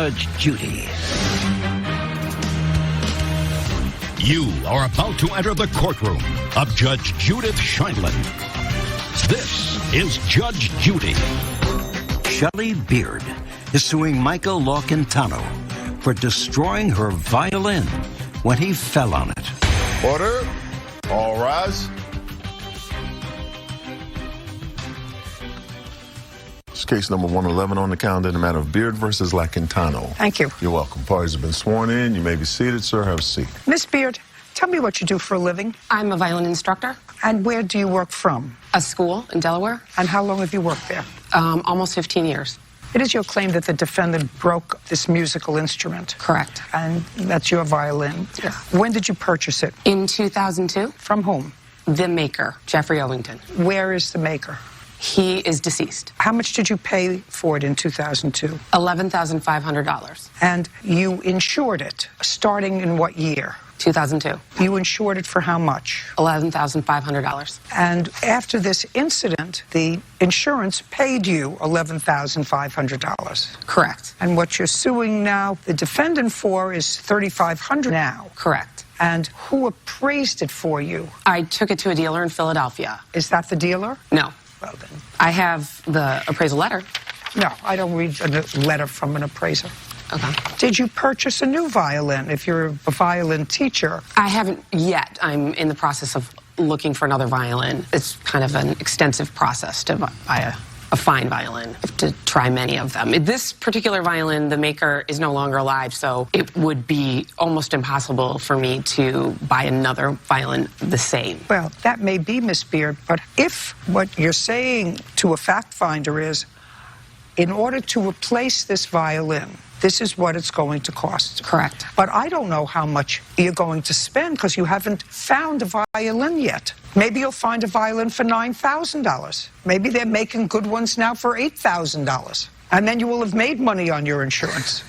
Judge Judy. You are about to enter the courtroom of Judge Judith Scheindlin. This is Judge Judy. Shelley Beard is suing Michael Locantano for destroying her violin when he fell on it. Order. All rise. It's case number 111 on the calendar in the matter of Beard versus Locantano. Thank you. You're welcome. Parties have been sworn in. You may be seated, sir. Have a seat. Miss Beard, tell me what you do for a living. I'm a violin instructor. And where do you work from? A school in Delaware. And how long have you worked there? Almost 15 years. It is your claim that the defendant broke this musical instrument. Correct. And that's your violin. Yeah. When did you purchase it? In 2002. From whom? The maker, Jeffrey Owington. Where is the maker? He is deceased. How much did you pay for it in 2002? $11,500. And you insured it, starting in what year? 2002. You insured it for how much? $11,500. And after this incident, the insurance paid you $11,500. Correct. And what you're suing now, the defendant for, is $3,500 now. Correct. And who appraised it for you? I took it to a dealer in Philadelphia. Is that the dealer? No. Well, then. I have the appraisal letter. No, I don't read a letter from an appraiser. Okay. Did you purchase a new violin if you're a violin teacher? I haven't yet. I'm in the process of looking for another violin. It's kind of an extensive process to buy a fine violin. I have to try many of them. This particular violin, the maker is no longer alive, so it would be almost impossible for me to buy another violin the same. Well, that may be, Miss Beard, but if what you're saying to a fact finder is, in order to replace this violin, this is what it's going to cost. Correct. But I don't know how much you're going to spend because you haven't found a violin yet. Maybe you'll find a violin for $9,000. Maybe they're making good ones now for $8,000. And then you will have made money on your insurance.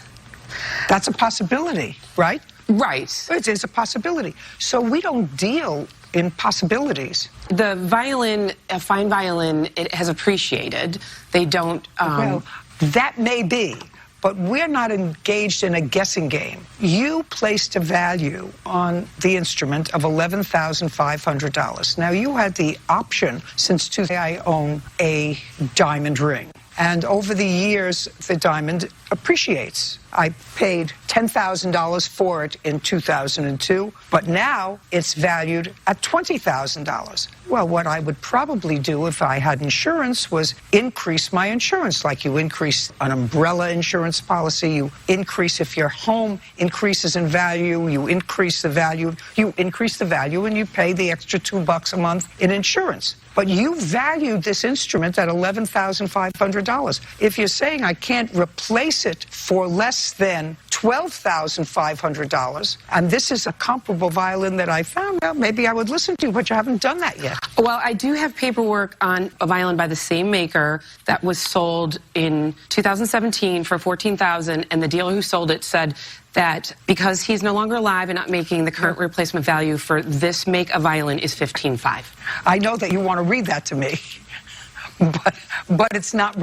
That's a possibility, right? Right. It is a possibility. So we don't deal in possibilities. The violin, a fine violin, it has appreciated. They don't... Well, that may be. But we're not engaged in a guessing game. You placed a value on the instrument of $11,500. Now, you had the option since 2000, I own a diamond ring. And over the years, the diamond appreciates. I paid $10,000 for it in 2002, but now it's valued at $20,000. Well, what I would probably do if I had insurance was increase my insurance, like you increase an umbrella insurance policy, you increase if your home increases in value, you increase the value and you pay the extra $2 a month in insurance. But you valued this instrument at $11,500. If you're saying I can't replace it for less than $12,500, and this is a comparable violin that I found, well, maybe I would listen to you, but you haven't done that yet. Well, I do have paperwork on a violin by the same maker that was sold in 2017 for $14,000, and the dealer who sold it said that because he's no longer alive and not making the current replacement value for this make of violin is $15,500. I know that you want to read that to me, but it's not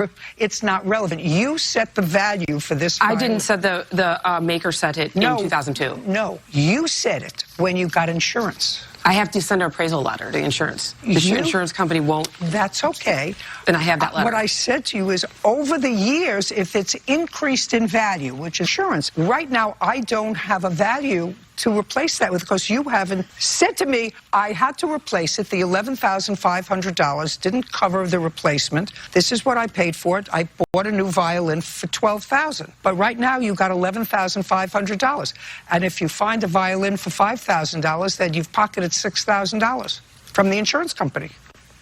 relevant. You set the value for this violin. I didn't set the maker set it in 2002. No, you said it when you got insurance. I have to send an appraisal letter to insurance. The insurance company won't. That's okay. And I have that letter. What I said to you is, over the years, if it's increased in value, which is insurance, right now I don't have a value to replace that with, because you haven't said to me, I had to replace it. The $11,500 didn't cover the replacement. This is what I paid for it. I bought a new violin for $12,000. But right now you got $11,500. And if you find a violin for $5,000, then you've pocketed $6,000 from the insurance company,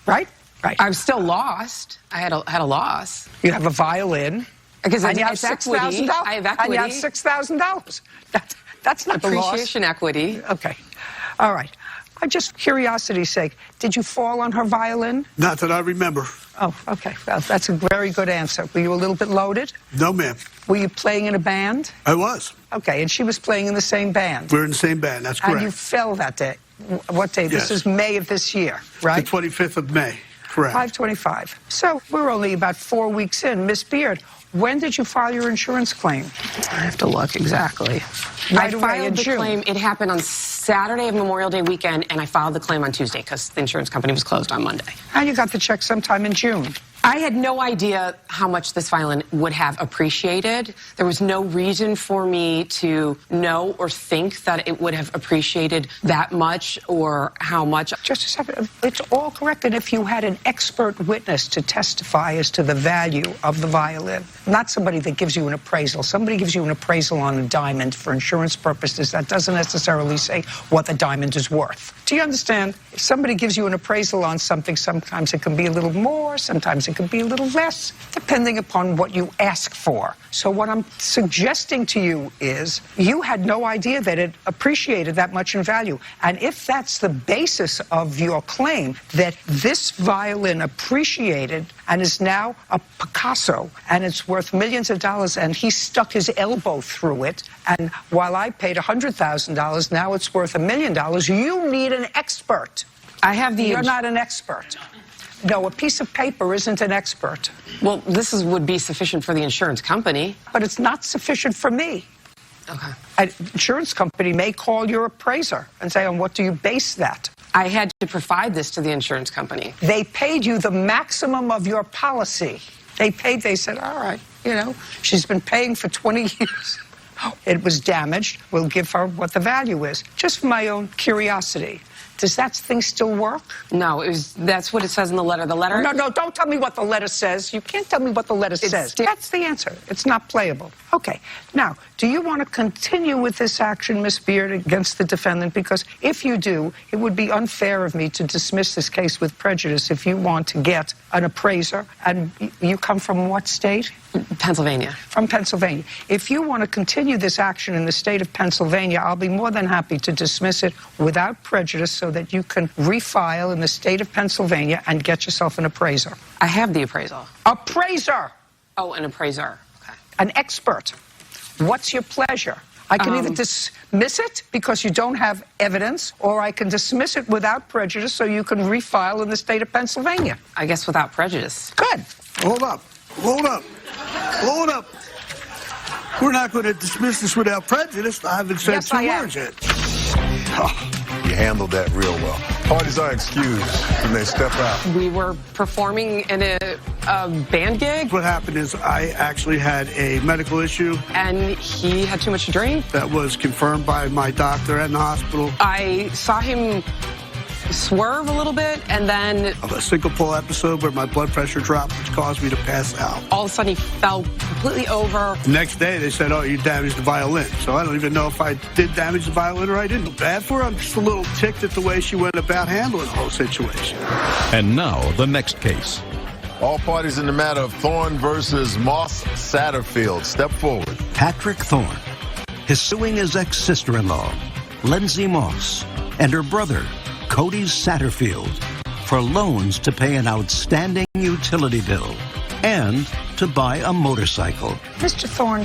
right? Right. I'm still lost. I had a loss. You have a violin. Because and you have $6,000. I have equity. And you have $6,000. That's not the loss. Appreciation equity. Okay. All right. Just curiosity's sake, did you fall on her violin? Not that I remember. Oh, okay. Well, that's a very good answer. Were you a little bit loaded? No, ma'am. Were you playing in a band? I was. Okay, and she was playing in the same band? We're in the same band, that's correct. And you fell that day. What day? Yes. This is May of this year, right? The 25th of May, correct. 5/25. So we're only about 4 weeks in. Miss Beard, When did you file your insurance claim? I have to look exactly. Right I away filed in the June. claim. It happened on Saturday of Memorial Day weekend, and I filed the claim on Tuesday because the insurance company was closed on Monday. And you got the check sometime in June. I had no idea how much this violin would have appreciated. There was no reason for me to know or think that it would have appreciated that much or how much. Just a second. It's all correct. And if you had an expert witness to testify as to the value of the violin, not somebody that gives you an appraisal. Somebody gives you an appraisal on a diamond for insurance purposes. That doesn't necessarily say what the diamond is worth. Do you understand? If somebody gives you an appraisal on something, sometimes it can be a little more, sometimes it can be a little less, depending upon what you ask for. So what I'm suggesting to you is you had no idea that it appreciated that much in value. And if that's the basis of your claim, that this violin appreciated and is now a Picasso and it's worth millions of dollars and he stuck his elbow through it, and while I paid $100,000, now it's worth $1 million, you need an expert. I have the... You're not an expert. No, a piece of paper isn't an expert. Well, this would be sufficient for the insurance company. But it's not sufficient for me. Okay. An insurance company may call your appraiser and say, on what do you base that? I had to provide this to the insurance company. They paid you the maximum of your policy. They said, all right, you know, she's been paying for 20 years. It was damaged. We'll give her what the value is. Just for my own curiosity. Does that thing still work? No, that's what it says in the letter. The letter... No, don't tell me what the letter says. You can't tell me what the letter says. That's the answer. It's not playable. Okay. Now, do you want to continue with this action, Miss Beard, against the defendant? Because if you do, it would be unfair of me to dismiss this case with prejudice if you want to get an appraiser. And you come from what state? Pennsylvania. From Pennsylvania. If you want to continue this action in the state of Pennsylvania, I'll be more than happy to dismiss it without prejudice so that you can refile in the state of Pennsylvania and get yourself an appraiser. I have the appraisal. Appraiser! Oh, an appraiser. Okay. An expert. What's your pleasure? I can either dismiss it because you don't have evidence, or I can dismiss it without prejudice so you can refile in the state of Pennsylvania. I guess without prejudice. Good. Hold up. Hold up. Hold up. We're not going to dismiss this without prejudice. I haven't said two words yet. You handled that real well. Parties are excused when they step out. We were performing in a band gig. What happened is I actually had a medical issue. And he had too much to drink. That was confirmed by my doctor at the hospital. I saw him swerve a little bit, and then... A single pull episode where my blood pressure dropped, which caused me to pass out. All of a sudden, he fell completely over. The next day, they said, oh, you damaged the violin. So I don't even know if I did damage the violin or I didn't. Bad for her. I'm just a little ticked at the way she went about handling the whole situation. And now, the next case. All parties in the matter of Thorne versus Moss Satterfield. Step forward. Patrick Thorne is suing his ex-sister-in-law, Lindsay Moss, and her brother, Cody Satterfield, for loans to pay an outstanding utility bill and to buy a motorcycle. Mr. Thorne,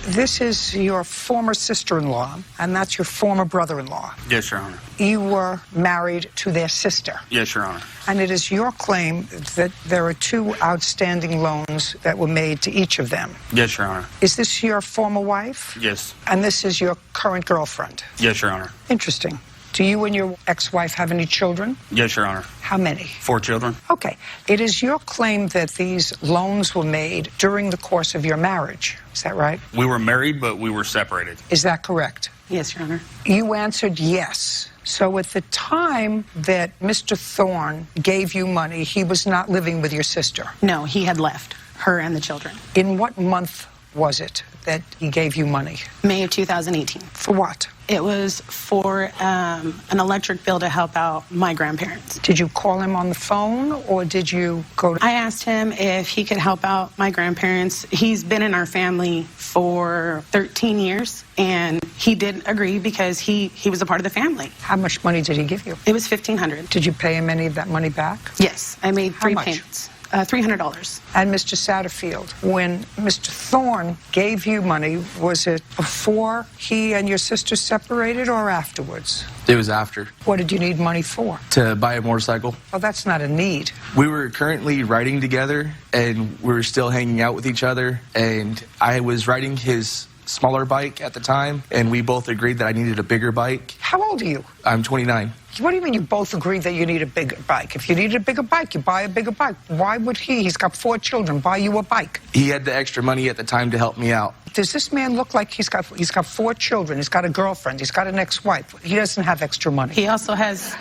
this is your former sister-in-law, and that's your former brother-in-law. Yes, Your Honor. You were married to their sister. Yes, Your Honor. And it is your claim that there are 2 outstanding loans that were made to each of them. Yes, Your Honor. Is this your former wife? Yes. And this is your current girlfriend? Yes, Your Honor. Interesting. Do you and your ex-wife have any children? Yes, Your Honor. How many? 4 children. Okay. It is your claim that these loans were made during the course of your marriage. Is that right? We were married, but we were separated. Is that correct? Yes, Your Honor. You answered yes. So at the time that Mr. Thorne gave you money, he was not living with your sister? No, he had left, her and the children. In what month was it that he gave you money? May of 2018. For what? It was for an electric bill to help out my grandparents. Did you call him on the phone, or did you go to... I asked him if he could help out my grandparents. He's been in our family for 13 years, and he did agree because he was a part of the family. How much money did he give you? It was $1,500. Did you pay him any of that money back? Yes, I made How 3 much? payments. $300. And Mr. Satterfield, when Mr. Thorne gave you money, was it before he and your sister separated or afterwards? It was after. What did you need money for? To buy a motorcycle. Oh, that's not a need. We were currently riding together, and we were still hanging out with each other, and I was riding his smaller bike at the time, and we both agreed that I needed a bigger bike. How old are you? I'm 29. What do you mean you both agreed that you need a bigger bike? If you needed a bigger bike, you buy a bigger bike. Why would he's got 4 children, buy you a bike? He had the extra money at the time to help me out. Does this man look like he's got 4 children, he's got a girlfriend, he's got an ex-wife? He doesn't have extra money. He also has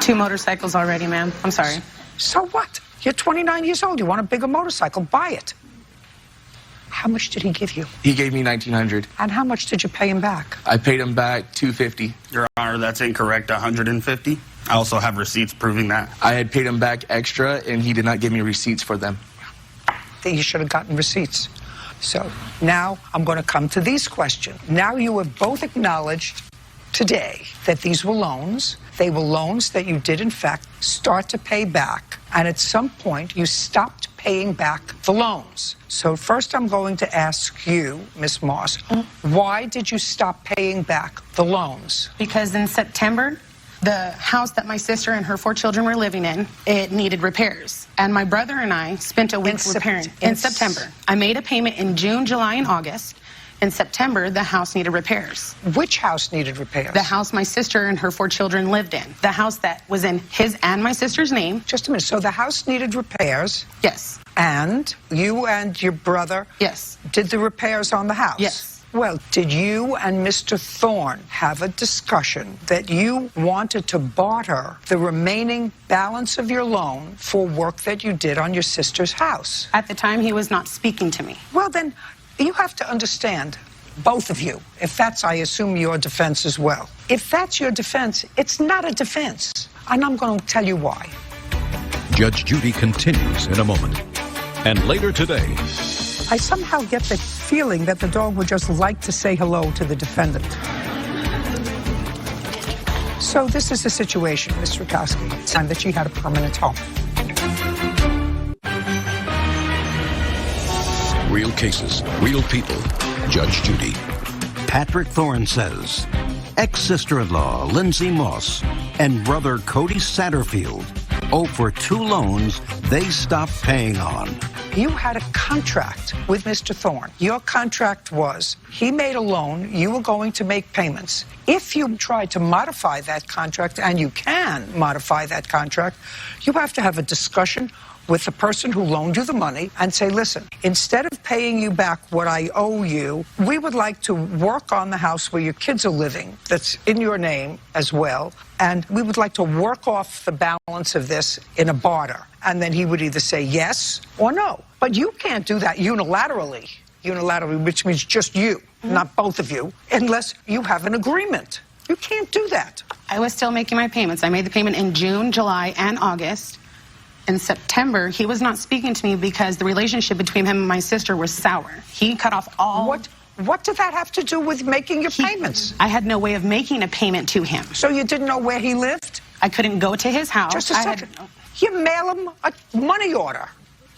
2 motorcycles already, ma'am. I'm sorry. So what? You're 29 years old. You want a bigger motorcycle, buy it. How much did he give you? He gave me $1,900. And how much did you pay him back? I paid him back $250. Your Honor, that's incorrect, $150. I also have receipts proving that. I had paid him back extra, and he did not give me receipts for them. That you should have gotten receipts. So now I'm going to come to these questions. Now you have both acknowledged today that these were loans. They were loans that you did, in fact, start to pay back. And at some point, you stopped paying back the loans. So first I'm going to ask you, Ms. Moss, why did you stop paying back the loans? Because in September, the house that my sister and her 4 children were living in, it needed repairs. And my brother and I spent a week repairing. In September. I made a payment in June, July, and August. In September, the house needed repairs. Which house needed repairs? The house my sister and her 4 children lived in. The house that was in his and my sister's name. Just a minute. So the house needed repairs? Yes. And you and your brother? Yes. Did the repairs on the house? Yes. Well, did you and Mr. Thorne have a discussion that you wanted to barter the remaining balance of your loan for work that you did on your sister's house? At the time, he was not speaking to me. Well, then, you have to understand, both of you, if that's, I assume, your defense as well. If that's your defense, it's not a defense. And I'm going to tell you why. Judge Judy continues in a moment. And later today, I somehow get the feeling that the dog would just like to say hello to the defendant. So this is the situation, Ms. Rakowski. It's time that she had a permanent home. real cases, real people. Judge Judy. Patrick Thorne says ex-sister-in-law Lindsay Moss and brother Cody Satterfield owe for 2 loans they stopped paying on. You had a contract with Mr. Thorne. Your contract was he made a loan, you were going to make payments. If you try to modify that contract, and you can modify that contract, you have to have a discussion with the person who loaned you the money and say, listen, instead of paying you back what I owe you, we would like to work on the house where your kids are living that's in your name as well, and we would like to work off the balance of this in a barter. And then he would either say yes or no. But you can't do that unilaterally, which means just you, not both of you, unless you have an agreement. You can't do that. I was still making my payments. I made the payment in June, July, and August. In September, he was not speaking to me because the relationship between him and my sister was sour. He cut off all... What did that have to do with making your payments? I had no way of making a payment to him. So you didn't know where he lived? I couldn't go to his house. Just a second. You mail him a money order.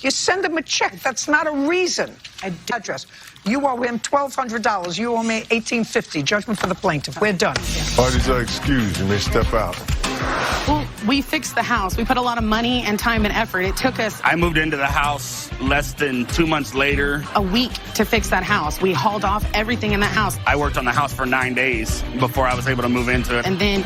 You send him a check. That's not a reason. Address. You owe him $1,200. You owe me $1,850. Judgment for the plaintiff. We're done. Parties are excused. You may step out. Well, we fixed the house. We put a lot of money and time and effort. It took us... I moved into the house less than 2 months later. A week to fix that house. We hauled off everything in that house. I worked on the house for 9 days before I was able to move into it. And then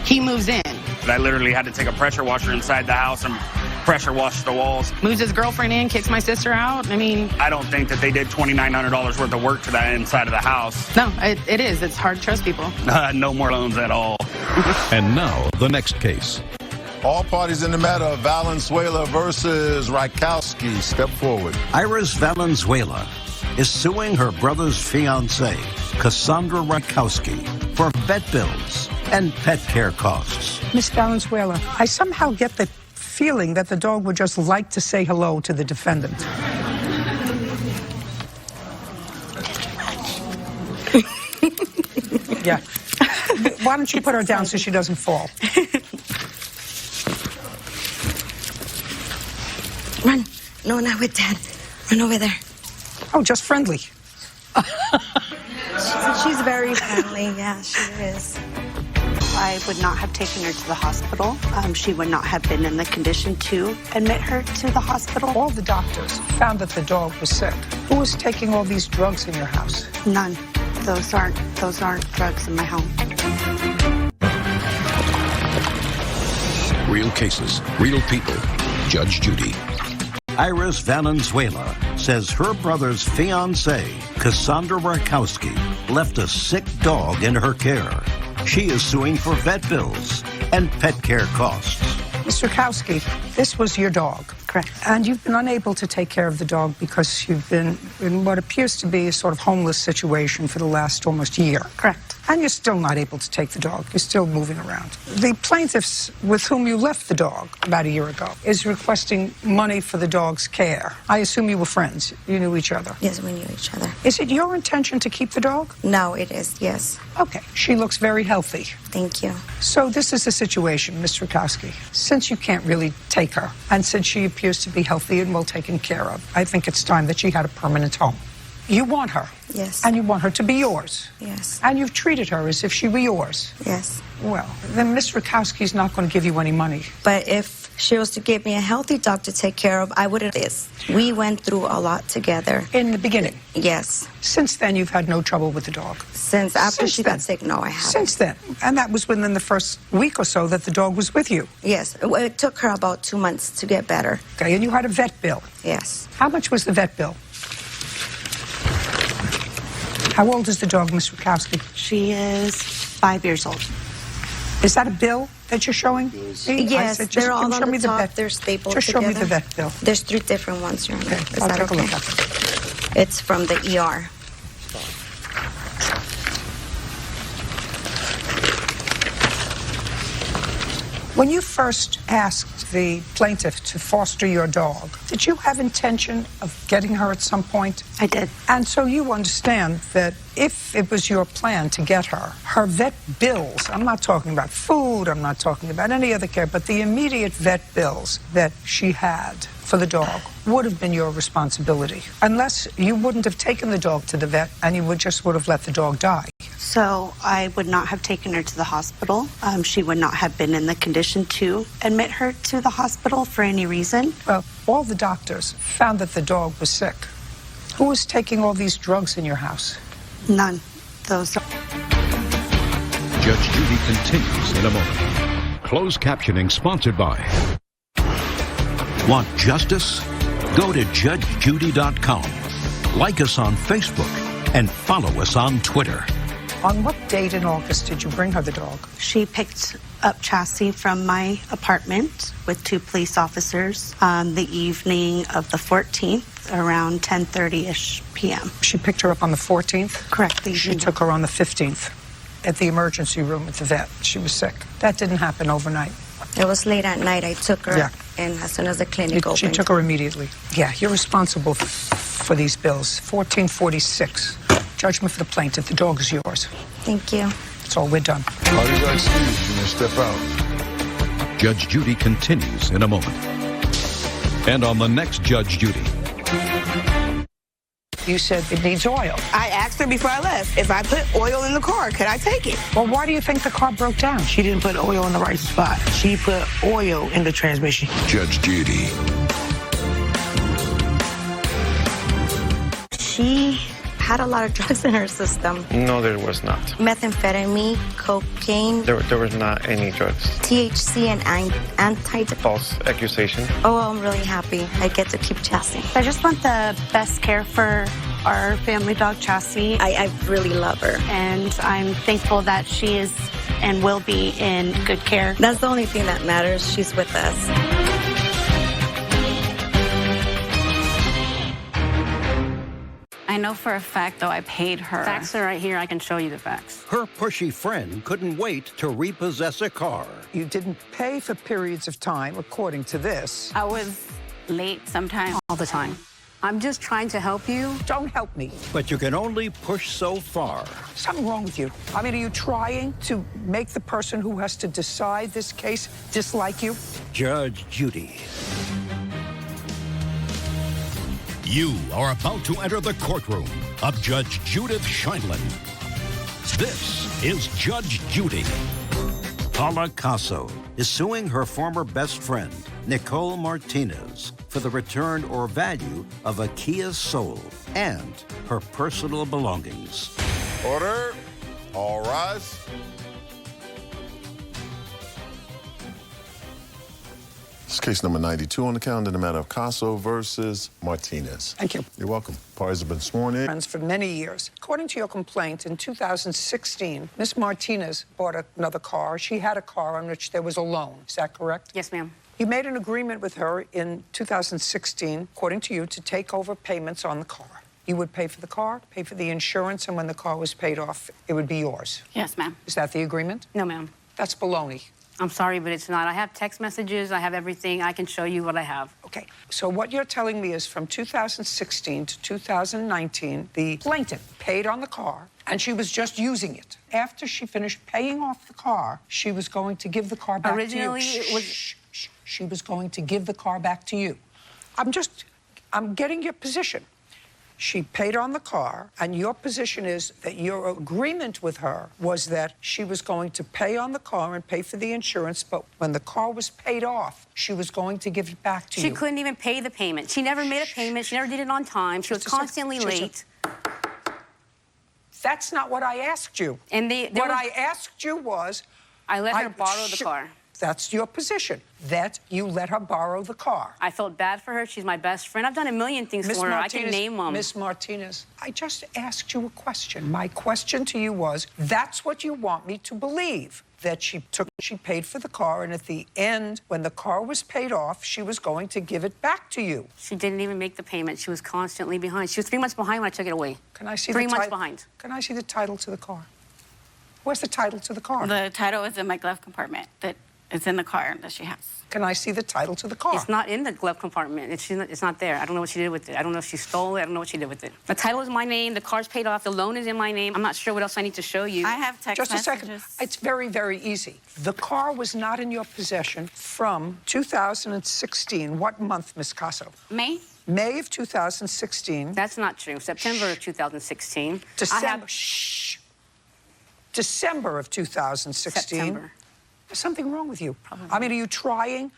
he moves in. But I literally had to take a pressure washer inside the house and pressure wash the walls. Moves his girlfriend in, kicks my sister out. I mean... I don't think that they did $2,900 worth of work to that inside of the house. No, it is. It's hard to trust people. No more loans at all. And now, the next case. All parties in the matter of Valenzuela versus Rakowski, step forward. Iris Valenzuela is suing her brother's fiancée, Cassandra Rakowski, for vet bills and pet care costs. Miss Valenzuela, I somehow get the feeling that the dog would just like to say hello to the defendant. Yeah. Why don't you put her down so she doesn't fall? No, not with Dad. Run over there. Oh, just friendly. She's very friendly. Yeah, she is. I would not have taken her to the hospital. She would not have been in the condition to admit her to the hospital. All the doctors found that the dog was sick. Who was taking all these drugs in your house? None. Those aren't drugs in my home. Real cases, real people. Judge Judy. Iris Valenzuela says her brother's fiancée, Cassandra Rakowski, left a sick dog in her care. She is suing for vet bills and pet care costs. Ms. Rakowski, this was your dog. Correct. And you've been unable to take care of the dog because you've been in what appears to be a sort of homeless situation for the last almost year. Correct. And you're still not able to take the dog. You're still moving around. The plaintiffs with whom you left the dog about a year ago is requesting money for the dog's care. I assume you were friends. You knew each other. Yes, we knew each other. Is it your intention to keep the dog? No, it is, yes. Okay. She looks very healthy. Thank you. So this is the situation, Ms. Rakowski. Since you can't really take her, and since she appears to be healthy and well taken care of, I think it's time that she had a permanent home. You want her. Yes. And you want her to be yours. Yes. And you've treated her as if she were yours. Yes. Well, then Miss Rakowski's not going to give you any money. But if she was to give me a healthy dog to take care of, I would have this. We went through a lot together. In the beginning? Yes. Since then, you've had no trouble with the dog? Since after she got sick, no, I haven't. Since then? And that was within the first week or so that the dog was with you? Yes. It took her about 2 months to get better. Okay, and you had a vet bill? Yes. How much was the vet bill? How old is the dog, Miss Rakowski? She is 5 years old. Is that a bill that you're showing me? Yes, they're all on the top. Vet. They're stapled Just together. Show me the vet bill. There's 3 different ones, Your Honor. Okay, Is I'll that take a okay? look at it. It's from the ER. When you first asked the plaintiff to foster your dog, did you have intention of getting her at some point? I did. And so you understand that if it was your plan to get her, her vet bills, I'm not talking about food, I'm not talking about any other care, but the immediate vet bills that she had for the dog would have been your responsibility, unless you wouldn't have taken the dog to the vet and you would have let the dog die. So I would not have taken her to the hospital. She would not have been in the condition to admit her to the hospital for any reason. Well, all the doctors found that the dog was sick. Who was taking all these drugs in your house? None. Those. Judge Judy continues in a moment. Closed captioning sponsored by. Want justice? Go to judgejudy.com. Like us on Facebook and follow us on Twitter. On what date in August did you bring her the dog? She picked up Chassie from my apartment with 2 police officers on the evening of the 14th, around 10:30-ish p.m. She picked her up on the 14th? Correct. She took her on the 15th at the emergency room at the vet. She was sick. That didn't happen overnight. It was late at night. I took her, Yeah. and as soon as the clinic opened. She took her immediately. Yeah, you're responsible for these bills. $14.46. Judgment for the plaintiff. The dog is yours. Thank you. That's all. We're done. Parties are excused. You may step out. Judge Judy continues in a moment. And on the next Judge Judy. You said it needs oil. I asked her before I left if I put oil in the car, could I take it? Well, why do you think the car broke down? She didn't put oil in the right spot. She put oil in the transmission. Judge Judy. She had a lot of drugs in her system. No, there was not. Methamphetamine, cocaine. There was not any drugs. THC and anti... False accusation. Oh, I'm really happy. I get to keep Chassie. I just want the best care for our family dog, Chassie. I really love her. And I'm thankful that she is and will be in good care. That's the only thing that matters. She's with us. I know for a fact, though, I paid her. Facts are right here. I can show you the facts. Her pushy friend couldn't wait to repossess a car. You didn't pay for periods of time, according to this. I was late sometimes. All the time. I'm just trying to help you. Don't help me. But you can only push so far. Something wrong with you. I mean, are you trying to make the person who has to decide this case dislike you? Judge Judy. You are about to enter the courtroom of Judge Judith Scheindlin. This is Judge Judy. Paula Casso is suing her former best friend, Nicole Martinez, for the return or value of a Kia Soul and her personal belongings. Order. All rise. This is case number 92 on the calendar, the matter of Casso versus Martinez. Thank you. You're welcome. Parties have been sworn in. Friends for many years. According to your complaint, in 2016, Miss Martinez bought another car. She had a car on which there was a loan. Is that correct? Yes, ma'am. You made an agreement with her in 2016, according to you, to take over payments on the car. You would pay for the car, pay for the insurance, and when the car was paid off, it would be yours. Yes, ma'am. Is that the agreement? No, ma'am. That's baloney. I'm sorry, but it's not. I have text messages. I have everything. I can show you what I have. Okay, so what you're telling me is from 2016 to 2019, the plaintiff paid on the car, and she was just using it. After she finished paying off the car, she was going to give the car back Originally, to you. it was... She was going to give the car back to you. I'm getting your position. She paid on the car, and your position is that your agreement with her was that she was going to pay on the car and pay for the insurance, but when the car was paid off, she was going to give it back to you. She couldn't even pay the payment. She never made a payment. She never did it on time. She was constantly late. That's not what I asked you. And what I asked you was... I let her borrow the car. That's your position, that you let her borrow the car. I felt bad for her. She's my best friend. I've done a million things for her. I can name them. Miss Martinez, I just asked you a question. My question to you was, that's what you want me to believe, that she paid for the car, and at the end, when the car was paid off, she was going to give it back to you. She didn't even make the payment. She was constantly behind. She was 3 months behind when I took it away. Can I see 3 months behind. Can I see the title to the car? Where's the title to the car? The title is in my glove compartment. It's in the car that she has. Can I see the title to the car? It's not in the glove compartment. It's not there. I don't know what she did with it. I don't know if she stole it. I don't know what she did with it. The title is my name. The car's paid off. The loan is in my name. I'm not sure what else I need to show you. I have text messages. Just a second. It's very, very easy. The car was not in your possession from 2016. What month, Miss Casso? May. May of 2016. That's not true. September of 2016. December. Shh. December of 2016. September. There's something wrong with you. Probably. I mean, are you trying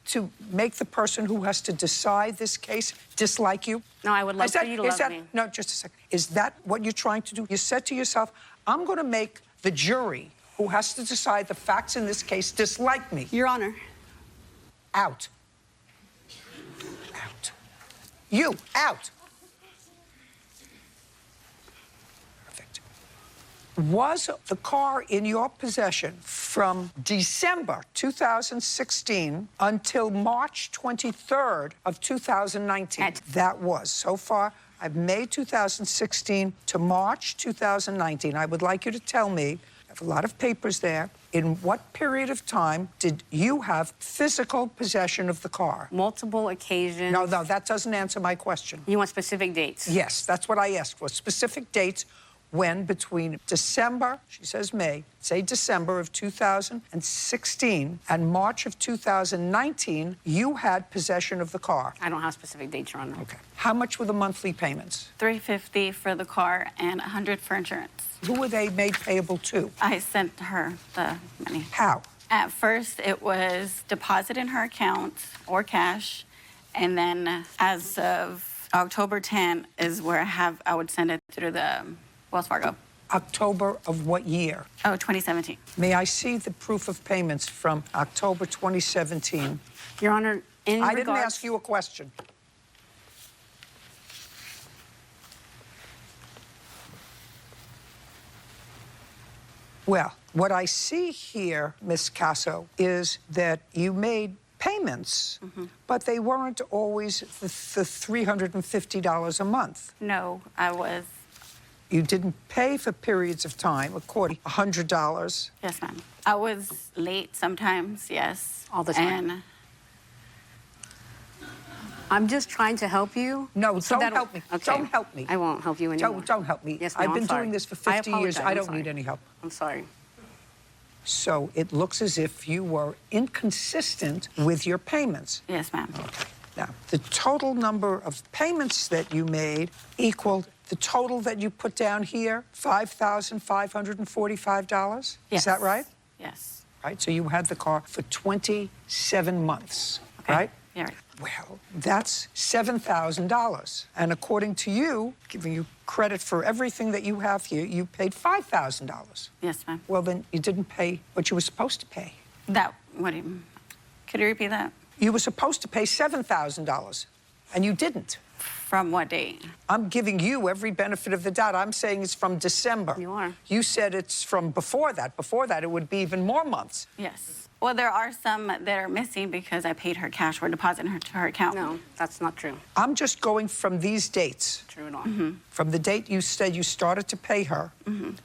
to make the person who has to decide this case dislike you? No, I would love for you to love me. No, just a second. Is that what you're trying to do? You said to yourself, I'm going to make the jury who has to decide the facts in this case dislike me. Your Honor. Out. Out. You, out. Perfect. Was the car in your possession from December 2016 until March 23rd of 2019? That was. So far, I've May 2016 to March 2019. I would like you to tell me, I have a lot of papers there, in what period of time did you have physical possession of the car? Multiple occasions. No, that doesn't answer my question. You want specific dates? Yes, that's what I asked for. Specific dates when between December, she says May, say December of 2016 and March of 2019, you had possession of the car. I don't have specific dates, Your Honor. Okay. How much were the monthly payments? $350 for the car and $100 for insurance. Who were they made payable to? I sent her the money. How? At first, it was deposit in her account or cash, and then as of October 10th is where I would send it through the Wells Fargo. October of what year? Oh, 2017. May I see the proof of payments from October 2017? Your Honor, I didn't ask you a question. Well, what I see here, Ms. Casso, is that you made payments, but they weren't always the $350 a month. No, I was. You didn't pay for periods of time, according to $100. Yes, ma'am. I was late sometimes, yes. All the time. And I'm just trying to help you. No, don't help me. Okay. Don't help me. I won't help you anymore. Don't help me. Yes, ma'am, I've been I'm sorry. doing this for 50 years. I don't need any help. I'm sorry. So it looks as if you were inconsistent with your payments. Yes, ma'am. Okay. Now, the total number of payments that you made equaled the total that you put down here, $5,545? Yes. Is that right? Yes. Right, so you had the car for 27 months, Okay. right? Yeah. Right. Well, that's $7,000. And according to you, giving you credit for everything that you have here, you paid $5,000. Yes, ma'am. Well, then you didn't pay what you were supposed to pay. Could you repeat that? You were supposed to pay $7,000, and you didn't. From what date? I'm giving you every benefit of the doubt. I'm saying it's from December. You are. You said it's from before that. Before that, it would be even more months. Yes. Well, there are some that are missing because I paid her cash or deposited her to her account. No, that's not true. I'm just going from these dates. True at all. From the date you said you started to pay her,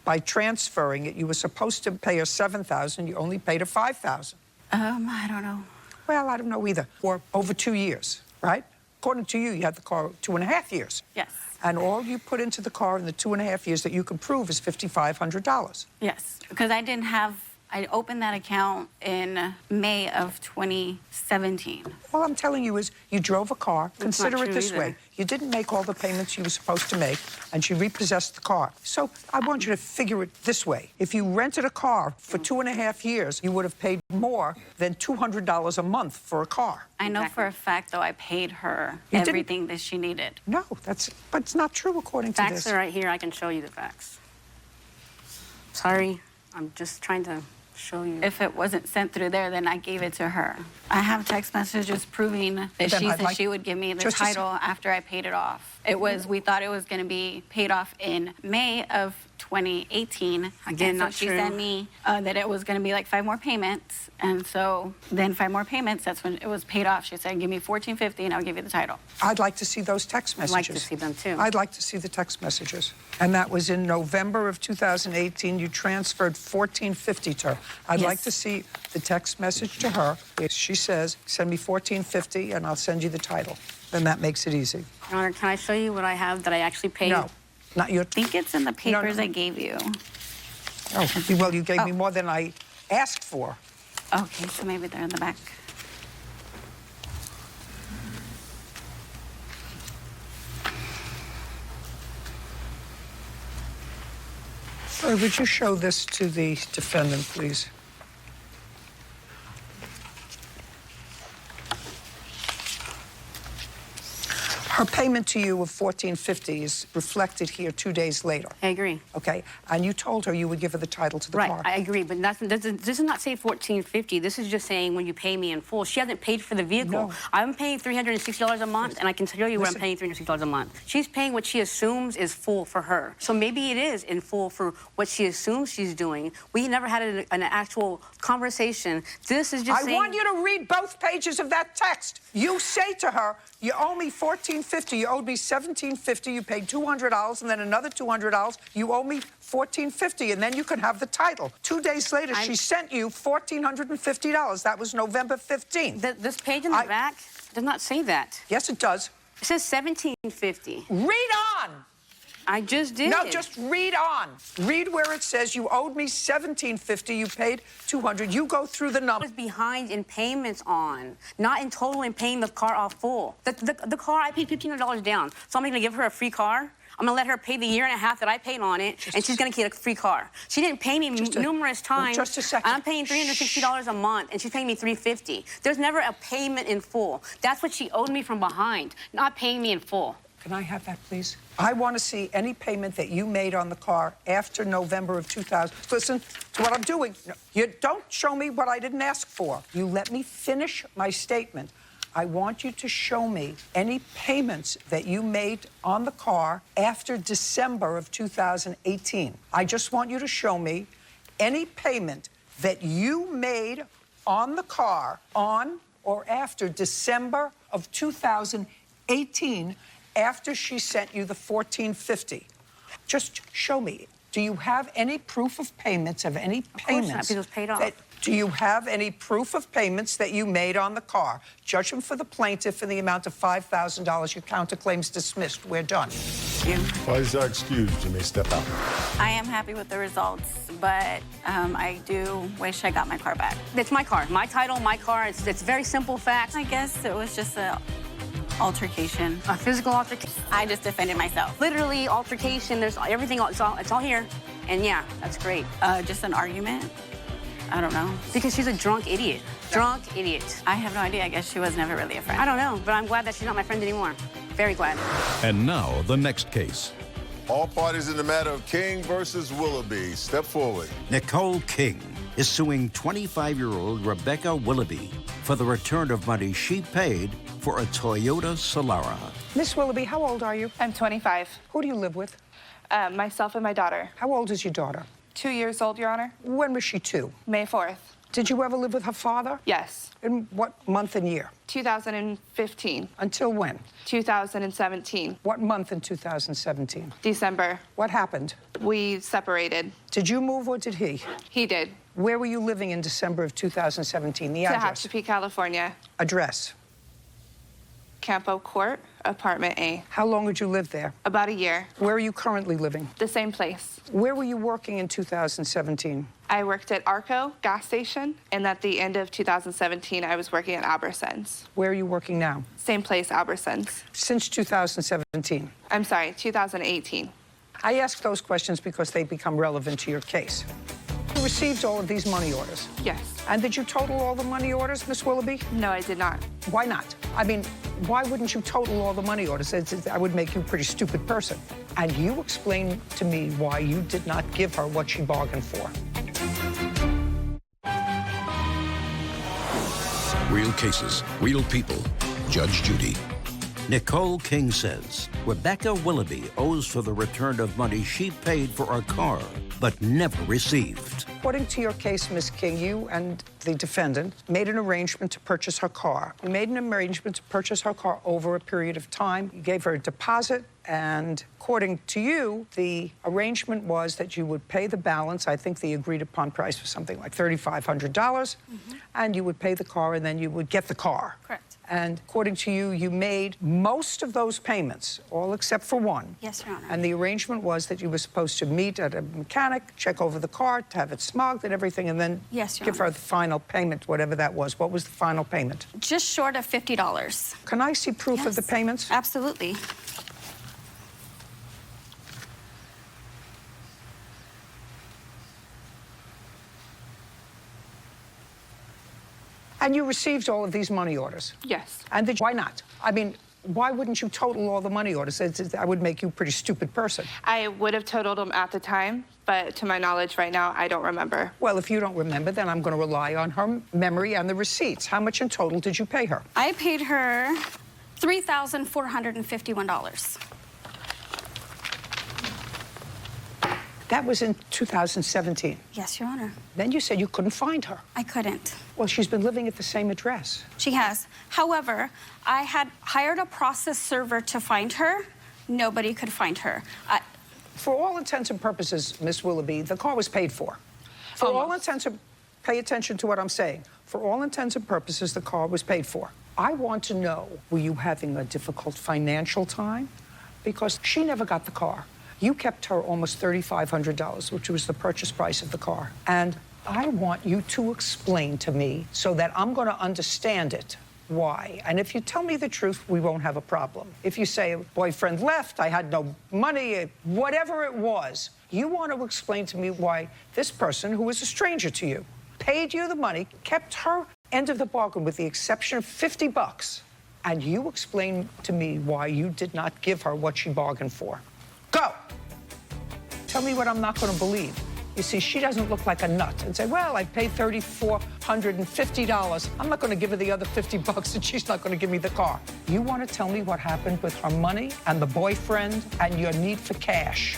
by transferring it, you were supposed to pay her $7,000. You only paid her $5,000. I don't know. Well, I don't know either. For over 2 years, right? According to you, you had the car 2.5 years. Yes. And all you put into the car in the 2.5 years that you can prove is $5,500. Yes, because I opened that account in May of 2017. All I'm telling you is you drove a car. That's Consider not it true this either. way. You didn't make all the payments you were supposed to make, and she repossessed the car. So I want you to figure it this way. If you rented a car for 2.5 years, you would have paid more than $200 a month for a car. I know for a fact, though, I paid her You didn't- everything that she needed. No, but it's not true according to Facts this. are right here. I can show you the facts. Sorry, I'm just trying to show you. If it wasn't sent through there, then I gave it to her. I have text messages proving that Then she I'd said like- she would give me the just a title after I paid it off. We thought it was going to be paid off in May of 2018. Again, And so not she true. sent me that it was going to be like 5 more payments. And so then 5 more payments, that's when it was paid off. She said, give me $1,450 and I'll give you the title. I'd like to see those text I'd messages. like to see them too. I'd like to see the text messages. And that was in November of 2018. You transferred $1,450 to her. I'd Yes. like to see the text message to her. If she says, send me $1,450 and I'll send you the title, then that makes it easy. Your Honor, can I show you what I have that I actually paid? No, not your... I think it's in the papers no. I gave you. Oh, well, you gave me more than I asked for. Okay, so maybe they're in the back. Sir, would you show this to the defendant, please? Her payment to you of $1,450 is reflected here 2 days later. I agree. Okay, and you told her you would give her the title to the car. Right, I agree, but this does not say $1,450. This is just saying when you pay me in full. She hasn't paid for the vehicle. No. I'm paying $360 a month, and I can tell you what I'm Listen. paying $360 a month. She's paying what she assumes is full for her. So maybe it is in full for what she assumes she's doing. We never had an actual conversation. This is just I saying... want you to read both pages of that text. You say to her, you owe me $1,450. You owed me $1,750. You paid $200, and then another $200. You owe me $1,450, and then you can have the title. 2 days later, she sent you $1,450. That was November 15th. This page in the back does not say that. Yes, it does. It says $1,750. Read on. I just did. No, just read on. Read where it says you owed me $1,750. You paid $200. You go through the numbers. I was behind in payments on, not in total in paying the car off full. The car, I paid $1,500 down. So I'm going to give her a free car? I'm going to let her pay the 1.5 years that I paid on it, and she's going to get a free car. She didn't pay me numerous times. Just a second. I'm paying $360 a month, and she's paying me $350. There's never a payment in full. That's what she owed me from behind, not paying me in full. Can I have that, please? I want to see any payment that you made on the car after November of 2000. Listen to what I'm doing. You don't show me what I didn't ask for. You let me finish my statement. I want you to show me any payments that you made on the car after December of 2018. I just want you to show me any payment that you made on the car on or after December of 2018 after she sent you the $1,450. Just show me. Do you have any proof of payments of any payments? Of course not, because it was paid off. Do you have any proof of payments that you made on the car? Judgment for the plaintiff in the amount of $5,000. Your counterclaim's dismissed. We're done. Parties are excused. You may step out. I am happy with the results, but I do wish I got my car back. It's my car. My title, my car. It's very simple facts. I guess it was just a Altercation. A physical altercation. I just defended myself. Literally altercation. There's everything. It's all here. And yeah, that's great. Just an argument. I don't know. Because she's a drunk idiot. Drunk idiot. I have no idea. I guess she was never really a friend. I don't know, but I'm glad that she's not my friend anymore. Very glad. And now, the next case. All parties in the matter of King versus Willoughby. Step forward. Nicole King is suing 25-year-old Rebecca Willoughby for the return of money she paid for a Toyota Solara. Miss Willoughby, how old are you? I'm 25. Who do you live with? Myself and my daughter. How old is your daughter? 2 years old, Your Honor. When was she 2? May 4th. Did you ever live with her father? Yes. In what month and year? 2015. Until when? 2017. What month in 2017? December. What happened? We separated. Did you move or did he? He did. Where were you living in December of 2017? The address? Tehachapi, California. Address? Campo Court, apartment A. How long did you live there? About a year. Where are you currently living? The same place. Where were you working in 2017? I worked at Arco gas station, and at the end of 2017, I was working at Albertsons. Where are you working now? Same place, Albertsons. Since 2017? I'm sorry, 2018. I ask those questions because they become relevant to your case. You received all of these money orders? Yes. And did you total all the money orders, Miss Willoughby? No, I did not. Why not? I mean, why wouldn't you total all the money orders? I would make you a pretty stupid person. And you explain to me why you did not give her what she bargained for. Real cases, real people. Judge Judy. Nicole King says Rebecca Willoughby owes for the return of money she paid for a car but never received. According to your case, Ms. King, you and the defendant made an arrangement to purchase her car. You made an arrangement to purchase her car over a period of time. You gave her a deposit, and according to you, the arrangement was that you would pay the balance. I think the agreed-upon price was something like $3,500, and you would pay the car, and then you would get the car. Correct. And according to you, you made most of those payments, all except for one. Yes, Your Honor. And the arrangement was that you were supposed to meet at a mechanic, check over the car, to have it smogged and everything, and then Yes, Your give her Honor. the final payment, whatever that was. What was the final payment? Just short of $50. Can I see proof of the payments? Absolutely. And you received all of these money orders? Yes. And why not? I mean, why wouldn't you total all the money orders? I would make you a pretty stupid person. I would have totaled them at the time, but to my knowledge right now, I don't remember. Well, if you don't remember, then I'm going to rely on her memory and the receipts. How much in total did you pay her? I paid her $3,451. That was in 2017. Yes, Your Honor. Then you said you couldn't find her. I couldn't. Well, she's been living at the same address. She has. However, I had hired a process server to find her. Nobody could find her. For all intents and purposes, Miss Willoughby, the car was paid for. For all intents and pay attention to what I'm saying. For all intents and purposes, the car was paid for. I want to know, were you having a difficult financial time? Because she never got the car. You kept her almost $3,500, which was the purchase price of the car. And I want you to explain to me so that I'm going to understand it. Why? And if you tell me the truth, we won't have a problem. If you say a boyfriend left, I had no money, whatever it was, you want to explain to me why this person, who was a stranger to you, paid you the money, kept her end of the bargain with the exception of $50, and you explain to me why you did not give her what she bargained for. Go! Tell me what I'm not going to believe. You see, she doesn't look like a nut and say, well, I paid $3,450. I'm not going to give her the other $50 and she's not going to give me the car. You want to tell me what happened with her money and the boyfriend and your need for cash.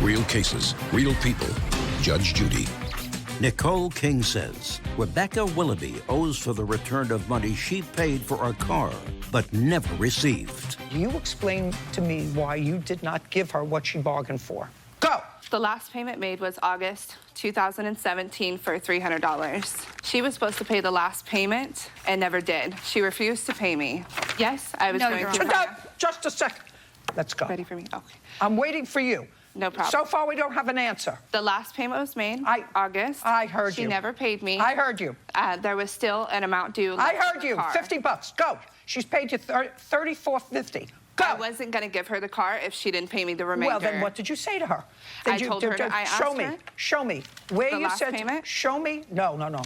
Real cases, real people. Judge Judy. Nicole King says Rebecca Willoughby owes for the return of money she paid for a car but never received. You explain to me why you did not give her what she bargained for. Go! The last payment made was August 2017 for $300. She was supposed to pay the last payment and never did. She refused to pay me. Yes, I was going to. Just a sec. Let's go. Ready for me? Okay. I'm waiting for you. No problem. So far, we don't have an answer. The last payment was made August. I heard you. She never paid me. I heard you. There was still an amount due. I heard you. Car. $50. Go. She's paid you $34.50. Go. I wasn't going to give her the car if she didn't pay me the remainder. Well, then what did you say to her? I told her. I asked her. Show me. Where the you last said. payment? Show me. No.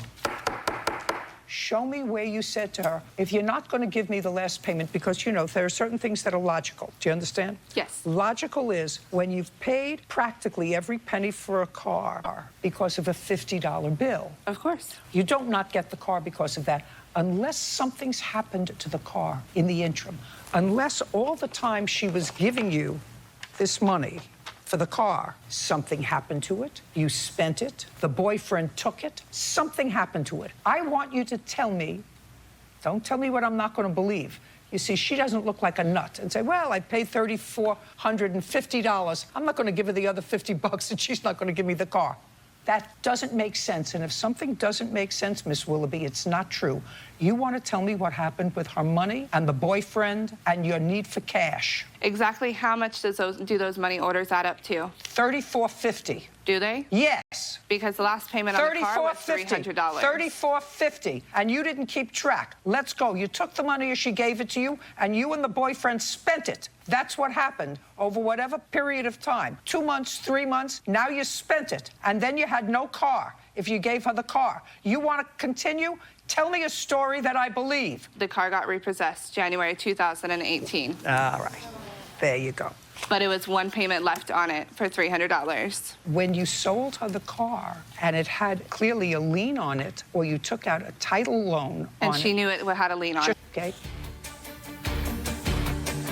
Show me where you said to her, if you're not going to give me the last payment, because, you know, there are certain things that are logical. Do you understand? Yes. Logical is when you've paid practically every penny for a car because of a $50 bill. Of course. You don't not get the car because of that, unless something's happened to the car in the interim. Unless all the time she was giving you this money for the car, something happened to it, you spent it, the boyfriend took it, something happened to it. I want you to tell me, don't tell me what I'm not going to believe. You see, she doesn't look like a nut and say, well, I paid $3,450. I'm not going to give her the other $50 and she's not going to give me the car. That doesn't make sense. And if something doesn't make sense, Miss Willoughby, it's not true. You want to tell me what happened with her money and the boyfriend and your need for cash. Exactly how much do those money orders add up to? $34.50. Do they? Yes. Because the last payment on the car was $300. $34.50. And you didn't keep track. Let's go. You took the money as she gave it to you, and you and the boyfriend spent it. That's what happened over whatever period of time. 2 months, 3 months. Now you spent it. And then you had no car if you gave her the car. You want to continue? Tell me a story that I believe. The car got repossessed January 2018. All right. There you go. But it was one payment left on it for $300. When you sold her the car and it had clearly a lien on it, or you took out a title loan on it. And she knew it had a lien on it. Okay.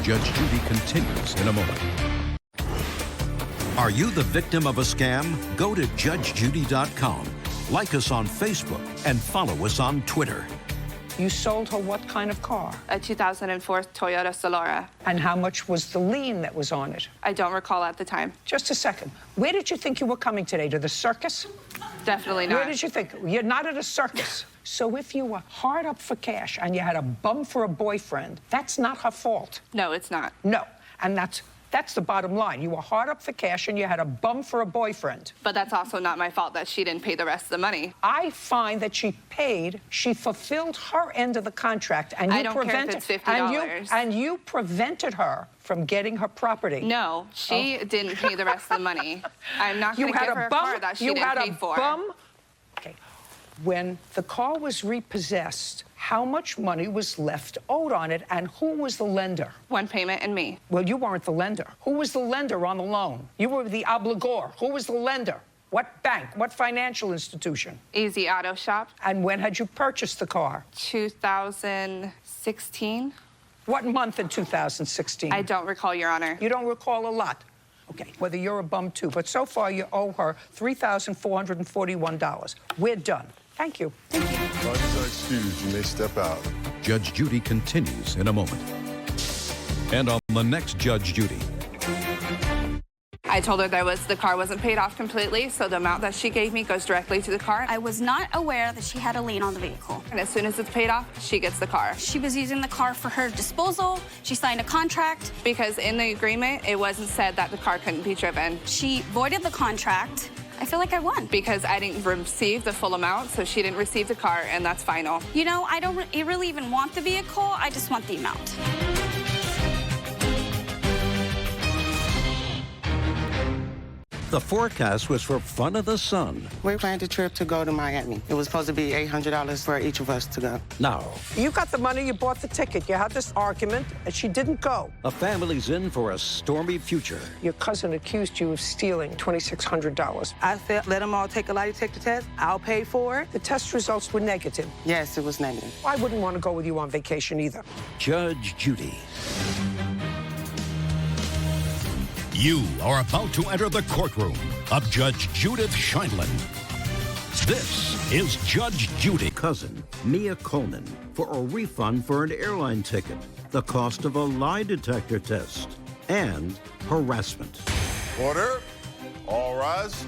Judge Judy continues in a moment. Are you the victim of a scam? Go to judgejudy.com. Like us on Facebook and follow us on Twitter. You sold her what kind of car? A 2004 Toyota Solara. And how much was the lien that was on it? I don't recall at the time. Just a second. Where did you think you were coming today? To the circus? Definitely not. Where did you think? You're not at a circus. So if you were hard up for cash and you had a bum for a boyfriend, that's not her fault. No, it's not. No. And that's the bottom line. You were hard up for cash and you had a bum for a boyfriend. But that's also not my fault that she didn't pay the rest of the money. I find that she paid, she fulfilled her end of the contract, and you I don't care if it's $50. And you prevented her from getting her property. No, she didn't pay the rest of the money. I'm not going to give her a car that she didn't pay for. Okay. When the car was repossessed, how much money was left owed on it, and who was the lender? One payment and me. Well, you weren't the lender. Who was the lender on the loan? You were the obligor. Who was the lender? What bank? What financial institution? Easy Auto Shop. And when had you purchased the car? 2016. What month in 2016? I don't recall, Your Honor. You don't recall a lot. Okay, whether you're a bum too, but so far you owe her $3,441. We're done. Thank you. Parties are excused. You may step out. Judge Judy continues in a moment. And on the next Judge Judy. I told her the car wasn't paid off completely, so the amount that she gave me goes directly to the car. I was not aware that she had a lien on the vehicle. And as soon as it's paid off, she gets the car. She was using the car for her disposal. She signed a contract. Because in the agreement, it wasn't said that the car couldn't be driven. She voided the contract. I feel like I won. Because I didn't receive the full amount, so she didn't receive the car, and that's final. You know, I don't really even want the vehicle. I just want the amount. The forecast was for fun of the sun. We planned a trip to go to Miami. It was supposed to be $800 for each of us to go. Now, you got the money, you bought the ticket. You had this argument, and she didn't go. a family's in for a stormy future. Your cousin accused you of stealing $2,600. I said, let them all take a lie detector test. I'll pay for it. The test results were negative. Yes, it was negative. I wouldn't want to go with you on vacation either. Judge Judy. You are about to enter the courtroom of Judge Judith Scheindlin. This is Judge Judy. Cousin Mia Coleman for a refund for an airline ticket, the cost of a lie detector test, and harassment. Order. All rise.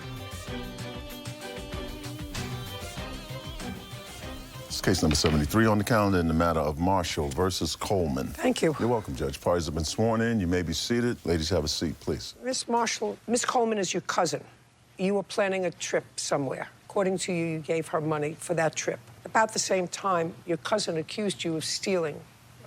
It's case number 73 on the calendar in the matter of Marshall versus Coleman. Thank you. You're welcome, Judge. Parties have been sworn in. You may be seated. Ladies, have a seat, please. Miss Marshall, Miss Coleman is your cousin. You were planning a trip somewhere. According to you, you gave her money for that trip. About the same time, your cousin accused you of stealing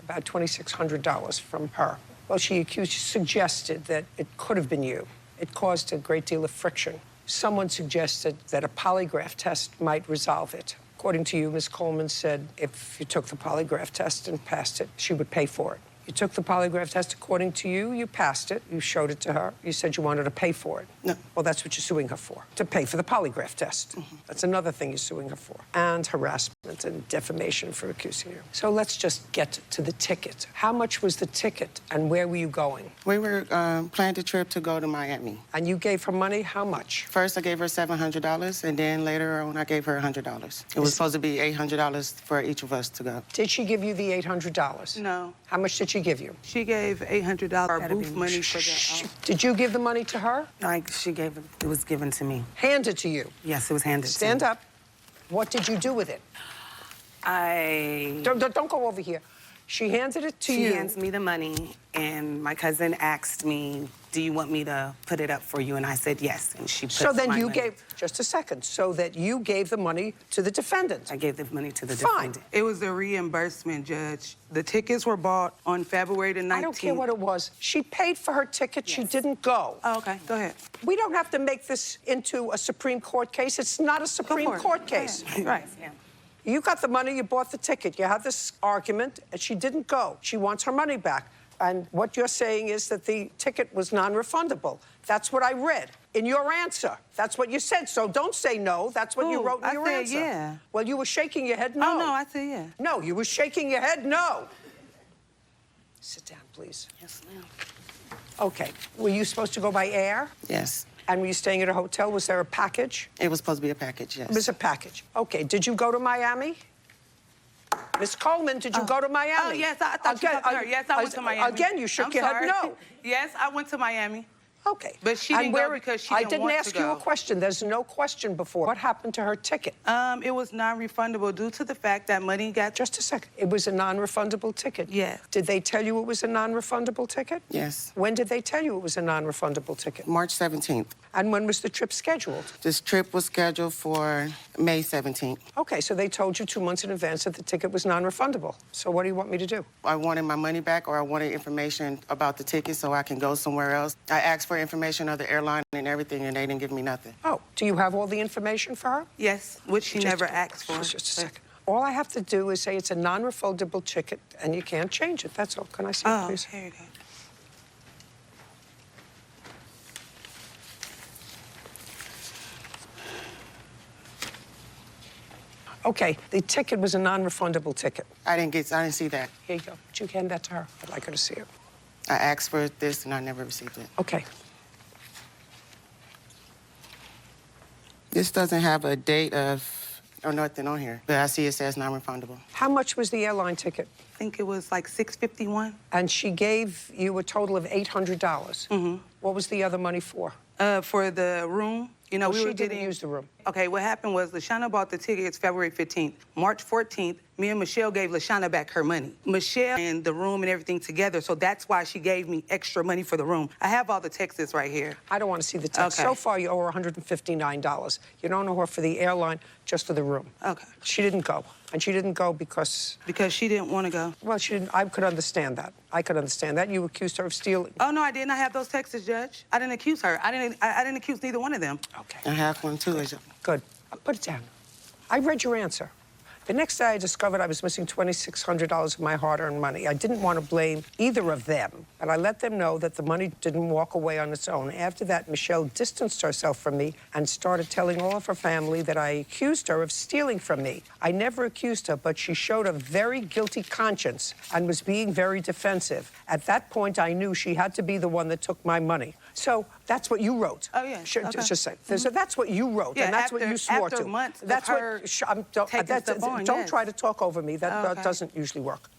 about $2,600 from her. Well, she suggested that it could have been you. It caused a great deal of friction. Someone suggested that a polygraph test might resolve it. According to you, Ms. Coleman said if you took the polygraph test and passed it, she would pay for it. You took the polygraph test. According to you, you passed it. You showed it to her. You said you wanted to pay for it. No. Well, that's what you're suing her for, to pay for the polygraph test. That's another thing you're suing her for. And harassment and defamation for accusing you. So let's just get to the ticket. How much was the ticket and where were you going? We were planning a trip to go to Miami. And you gave her money? How much? First, I gave her $700, and then later on, I gave her $100. It was supposed to be $800 for each of us to go. Did she give you the $800? No. How much did she give you? She gave $800 booth money for the... Did you give the money to her? She gave it. It was given to me. Handed to you? Yes, it was handed to me. Stand up. What did you do with it? Don't go over here. She handed it to you. She hands me the money, and my cousin asked me, do you want me to put it up for you? And I said yes, and she put So then you money. gave, just a second, so that you gave the money to the defendant. I gave the money to the Fine. defendant. It was a reimbursement, Judge. The tickets were bought on February the 19th. I don't care what it was. She paid for her ticket. Yes. She didn't go. Oh, okay. Go ahead. We don't have to make this into a Supreme Court case. It's not a Supreme Court case. Right, yeah. You got the money, you bought the ticket. You had this argument, and she didn't go. She wants her money back. And what you're saying is that the ticket was non-refundable. That's what I read in your answer. That's what you said. So don't say no. That's what you wrote in your answer. I said yeah. Well, you were shaking your head no. Oh, no, I said yeah. No, you were shaking your head no. Sit down, please. Yes, ma'am. Okay. Were you supposed to go by air? Yes. And were you staying at a hotel? Was there a package? It was supposed to be a package, yes. It was a package. Okay. Did you go to Miami? Miss Coleman, did you go to Miami? Oh, yes, I thought you talked to her. Yes, I went to Miami. Again, you shook your head no. Yes, I went to Miami. Okay. But she didn't go because she didn't want to go. I didn't ask you a question. There's no question before. What happened to her ticket? It was non-refundable due to the fact that money got... Just a second. It was a non-refundable ticket? Yes. Did they tell you it was a non-refundable ticket? Yes. When did they tell you it was a non-refundable ticket? March 17th. And when was the trip scheduled? This trip was scheduled for May 17th. Okay, so they told you 2 months in advance that the ticket was non-refundable. So what do you want me to do? I wanted my money back, or I wanted information about the ticket so I can go somewhere else. I asked for information of the airline and everything, and they didn't give me nothing. Oh, do you have all the information for her? Yes, which she never asked for. Just a second. All I have to do is say it's a non-refundable ticket, and you can't change it. That's all. Can I see it, please? Here you go. Okay, the ticket was a non-refundable ticket. I didn't see that. Here you go. Would you hand that to her? I'd like her to see it. I asked for this, and I never received it. Okay. This doesn't have a date or nothing on here, but I see it says non-refundable. How much was the airline ticket? I think it was like $651. And she gave you a total of $800. Mm-hmm. What was the other money for? For the room. You know, she didn't use the room. Okay, what happened was LaShawna bought the tickets February 15th. March 14th, me and Michelle gave LaShawna back her money. Michelle and the room and everything together, so that's why she gave me extra money for the room. I have all the texts right here. I don't want to see the text. Okay. So far, you owe her $159. You don't owe her for the airline, just for the room. Okay. She didn't go. And she didn't go because... Because she didn't want to go. Well, she didn't. I could understand that. I could understand that. You accused her of stealing. Oh, no, I didn't. I have those texts, Judge. I didn't accuse her. I didn't accuse neither one of them. Okay. I have one, too. Good. Put it down. I read your answer. The next day, I discovered I was missing $2,600 of my hard-earned money. I didn't want to blame either of them, but I let them know that the money didn't walk away on its own. After that, Michelle distanced herself from me and started telling all of her family that I accused her of stealing from me. I never accused her, but she showed a very guilty conscience and was being very defensive. At that point, I knew she had to be the one that took my money. So that's what you wrote. Oh, yeah. Okay. Just say. So that's what you wrote, yeah, and that's what you swore to. After months that's of her don't try to talk over me. That doesn't usually work.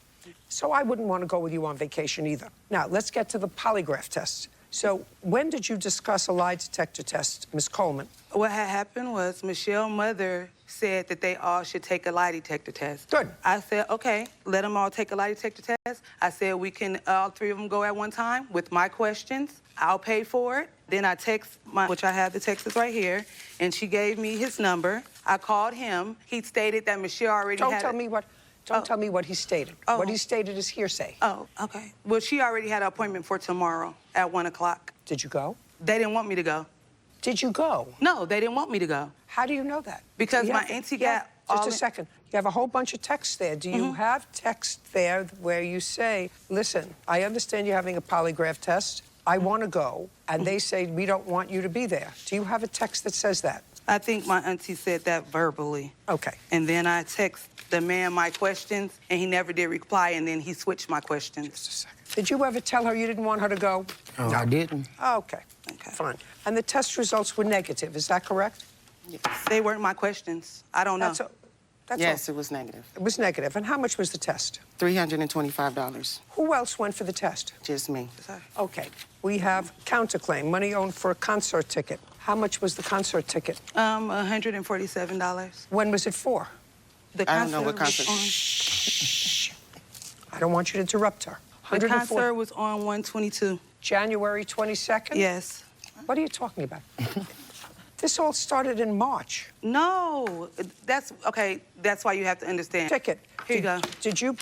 So I wouldn't want to go with you on vacation either. Now, let's get to the polygraph test. So when did you discuss a lie detector test, Ms. Coleman? What had happened was Michelle's mother said that they all should take a lie detector test. Good. I said, okay, let them all take a lie detector test. I said we can, all three of them go at one time with my questions. I'll pay for it. Then I text which I have the text right here, and she gave me his number. I called him. He stated that Michelle already Don't had tell me what he stated. Oh. What he stated is hearsay. Oh, okay. Well, she already had an appointment for tomorrow at 1 o'clock. Did you go? They didn't want me to go. Did you go? No, they didn't want me to go. How do you know that? Because my auntie got Just a second. You have a whole bunch of texts there. Do you have text there where you say, listen, I understand you're having a polygraph test. I want to go. And they say, we don't want you to be there. Do you have a text that says that? I think my auntie said that verbally. Okay. And then I text the man my questions, and he never did reply, and then he switched my questions. Just a second. Did you ever tell her you didn't want her to go? No, I didn't. Okay. Fine. And the test results were negative. Is that correct? Yes. They weren't my questions. I don't know. Yes, it was negative. It was negative. And how much was the test? $325. Who else went for the test? Just me. Okay. We have counterclaim, money owed for a concert ticket. How much was the concert ticket? $147. When was it for? The I don't know what concert concert. was I don't want you to interrupt her. on. The concert was on 122. January 22nd? Yes. What are you talking about? This all started in March. No, that's okay. That's why you have to understand. Ticket. Here you go. Did you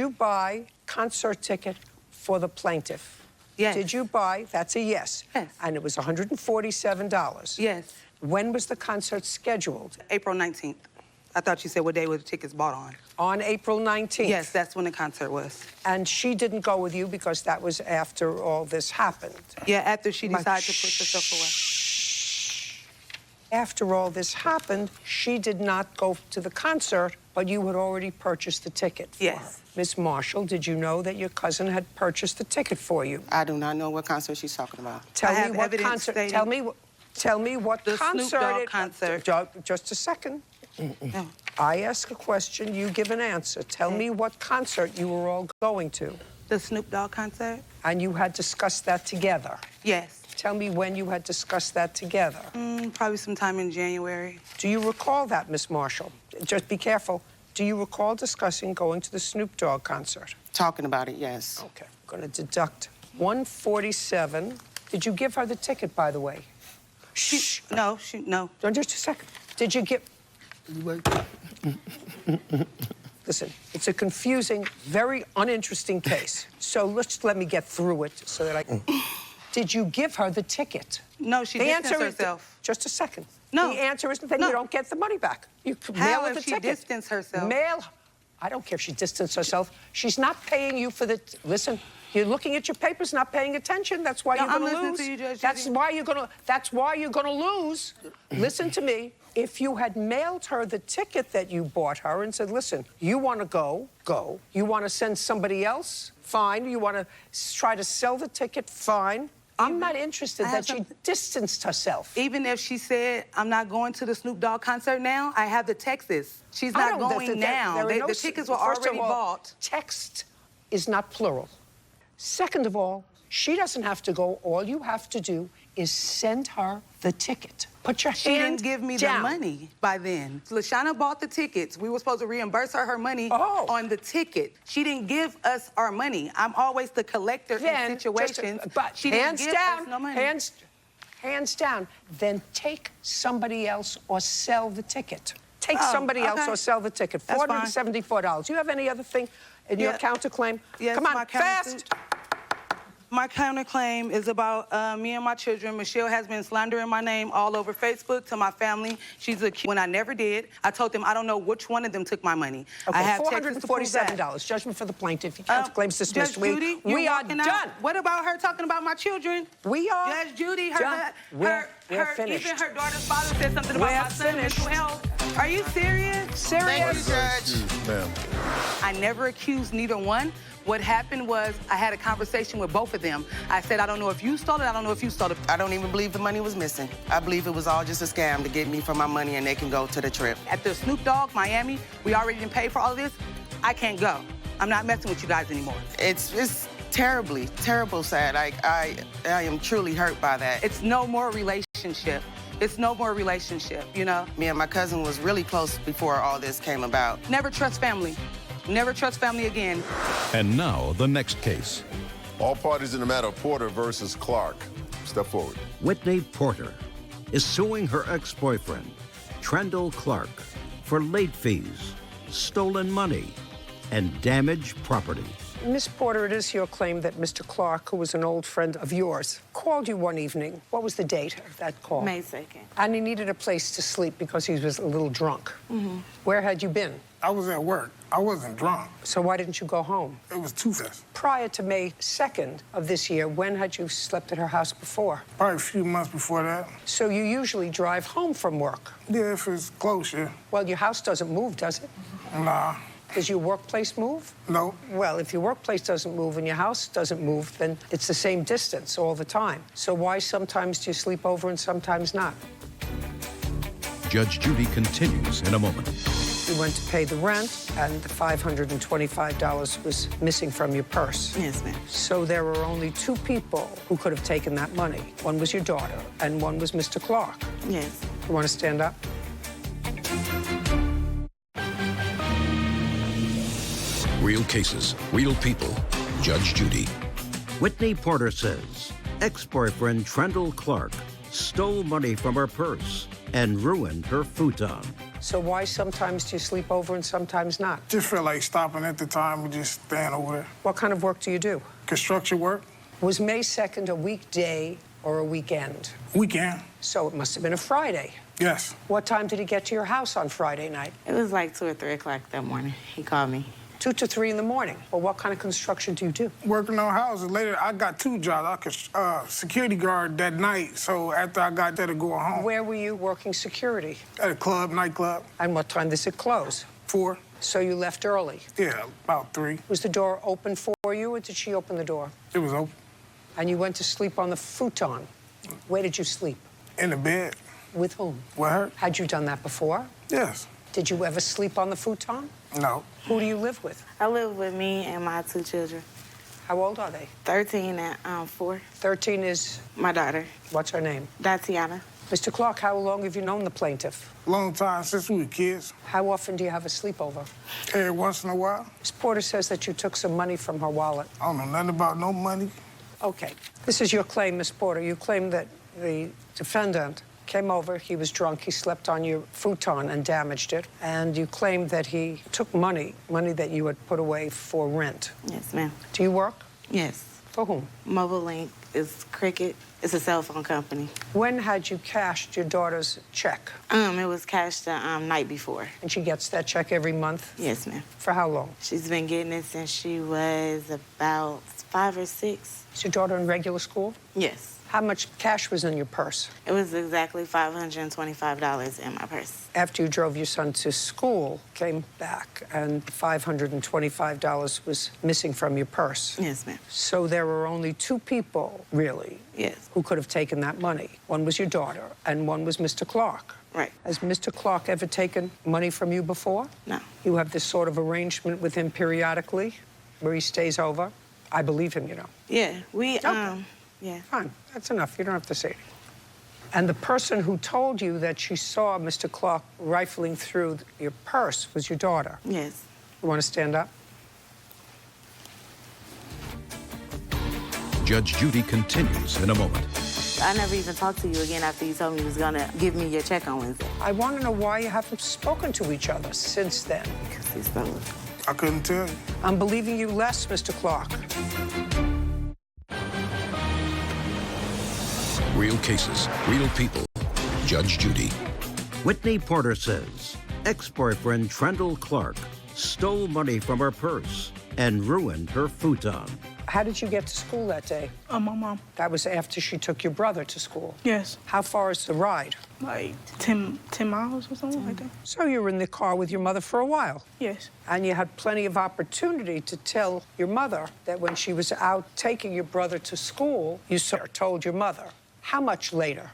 buy concert ticket for the plaintiff? Yes. Did you buy? That's a yes. Yes. And it was $147. Yes. When was the concert scheduled? April 19th. I thought you said what day were the tickets bought on. On April 19th? Yes, that's when the concert was. And she didn't go with you because that was after all this happened. Yeah, after she decided to push herself away. After all this happened, she did not go to the concert, but you had already purchased the ticket for her. Miss Marshall, did you know that your cousin had purchased the ticket for you? I do not know what concert she's talking about. Tell me what concert. Tell me what the concert. Snoop Dogg concert. Just a second. I ask a question, you give an answer. Tell me what concert you were all going to. The Snoop Dogg concert. And you had discussed that together? Yes. Tell me when you had discussed that together. Probably sometime in January. Do you recall that, Miss Marshall? Just be careful. Do you recall discussing going to the Snoop Dogg concert? Talking about it, yes. Okay. I'm going to deduct $147. Did you give her the ticket, by the way? No. No, just a second. Did you give... Listen, it's a confusing, very uninteresting case. So let me get through it so that I can... Did you give her the ticket? No, she distanced herself. Just a second. No. The answer is then you don't get the money back. You mail her the ticket. How if she distanced herself? I don't care if she distanced herself. She's not paying you for the... Listen, you're looking at your papers, not paying attention. That's why you're going to lose. To you, Judge That's Judy. why you're going to lose. Listen to me. If you had mailed her the ticket that you bought her and said, listen, you want to go, go. You want to send somebody else? Fine. You want to try to sell the ticket? Fine. I'm not interested that she distanced herself. Even if she said, I'm not going to the Snoop Dogg concert now, I have the texts. She's not going now. The tickets were already bought. Text is not plural. Second of all, she doesn't have to go. All you have to do is send her the ticket. Put your hand She didn't give me down. the money by then. LaShawna bought the tickets. We were supposed to reimburse her money on the ticket. She didn't give us our money. I'm always the collector in situations. But she hands didn't give down, us no money. hands down. Then take somebody else or sell the ticket. Take somebody else or sell the ticket. $474. You have any other thing in your counterclaim? Yes, Come on, fast. My counterclaim is about me and my children. Michelle has been slandering my name all over Facebook to my family. She's accused when I never did. I told them I don't know which one of them took my money. Okay, I have $447. Judgment for the plaintiff. Counterclaim's dismissed. Judge Judy, we are walking done. out. What about her talking about my children? We are Judge Judy, done. We're finished. Even her daughter's father said something about my son's mental health. Are you serious? Serious? Judge. Ma'am. I never accused neither one. What happened was I had a conversation with both of them. I said, I don't know if you stole it, I don't know if you stole it. I don't even believe the money was missing. I believe it was all just a scam to get me for my money and they can go to the trip. At the Snoop Dogg, Miami, we already didn't pay for all of this. I can't go. I'm not messing with you guys anymore. It's Terribly, terrible sad. I am truly hurt by that. It's no more relationship. It's no more relationship, you know? Me and my cousin was really close before all this came about. Never trust family. Never trust family again. And now, the next case. All parties in the matter, Porter versus Clark. Step forward. Whitney Porter is suing her ex-boyfriend, Trendle Clark, for late fees, stolen money, and damaged property. Miss Porter, it is your claim that Mr. Clark, who was an old friend of yours, called you one evening. What was the date of that call? May 2nd. And he needed a place to sleep because he was a little drunk. Mm-hmm. Where had you been? I was at work. I wasn't drunk. So why didn't you go home? It was too fast. Prior to May 2nd of this year, when had you slept at her house before? Probably a few months before that. So you usually drive home from work? Yeah, if it's close, yeah. Well, your house doesn't move, does it? Nah. Does your workplace move? No. Well, if your workplace doesn't move and your house doesn't move, then it's the same distance all the time. So why sometimes do you sleep over and sometimes not? Judge Judy continues in a moment. You went to pay the rent, and the $525 was missing from your purse. Yes, ma'am. So there were only two people who could have taken that money. One was your daughter, and one was Mr. Clark. Yes. You want to stand up? Real cases, real people. Judge Judy. Whitney Porter says ex-boyfriend Trendle Clark stole money from her purse and ruined her futon. So why sometimes do you sleep over and sometimes not? Just felt like stopping at the time and just staying over there. What kind of work do you do? Construction work. Was May 2nd a weekday or a weekend? Weekend. So it must have been a Friday. Yes. What time did he get to your house on Friday night? It was like 2 or 3 o'clock that morning. He called me. 2 to 3 in the morning. Well, what kind of construction do you do? Working on houses. Later, I got 2 jobs. I could security guard that night, so after I got there to go home. Where were you working security? At a club, nightclub. And what time does it close? 4. So you left early? Yeah, about 3. Was the door open for you, or did she open the door? It was open. And you went to sleep on the futon. Where did you sleep? In the bed. With whom? With her. Had you done that before? Yes. Did you ever sleep on the futon? No. Who do you live with? I live with me and my 2 children. How old are they? 13 and 4. 13 is? My daughter. What's her name? Tatiana. Mr. Clark, how long have you known the plaintiff? Long time, since we were kids. How often do you have a sleepover? Every once in a while. Ms. Porter says that you took some money from her wallet. I don't know nothing about no money. Okay. This is your claim, Ms. Porter. You claim that the defendant came over, he was drunk, he slept on your futon and damaged it, and you claim that he took money that you had put away for rent. Yes, ma'am. Do you work? Yes. For whom? Mobile Link is Cricket. It's a cell phone company. When had you cashed your daughter's check? It was cashed the night before. And she gets that check every month? Yes, ma'am. For how long? She's been getting it since she was about 5 or 6. Is your daughter in regular school? Yes. How much cash was in your purse? It was exactly $525 in my purse. After you drove your son to school, came back, and $525 was missing from your purse. Yes, ma'am. So there were only 2 people, really, yes, who could have taken that money. One was your daughter, and one was Mr. Clark. Right. Has Mr. Clark ever taken money from you before? No. You have this sort of arrangement with him periodically, where he stays over? I believe him, you know. Yeah, we, Okay. Yeah. Fine, that's enough. You don't have to say anything. And the person who told you that she saw Mr. Clark rifling through your purse was your daughter? Yes. You want to stand up? Judge Judy continues in a moment. I never even talked to you again after you told me you was gonna give me your check on Wednesday. I want to know why you haven't spoken to each other since then. Because he's stubborn. I couldn't tell you. I'm believing you less, Mr. Clark. Real cases, real people. Judge Judy. Whitney Porter says ex-boyfriend Trendle Clark stole money from her purse and ruined her futon. How did you get to school that day? My mom. That was after she took your brother to school? Yes. How far is the ride? Like 10 miles or something like that. So you were in the car with your mother for a while? Yes. And you had plenty of opportunity to tell your mother that when she was out taking your brother to school, you told your mother. How much later?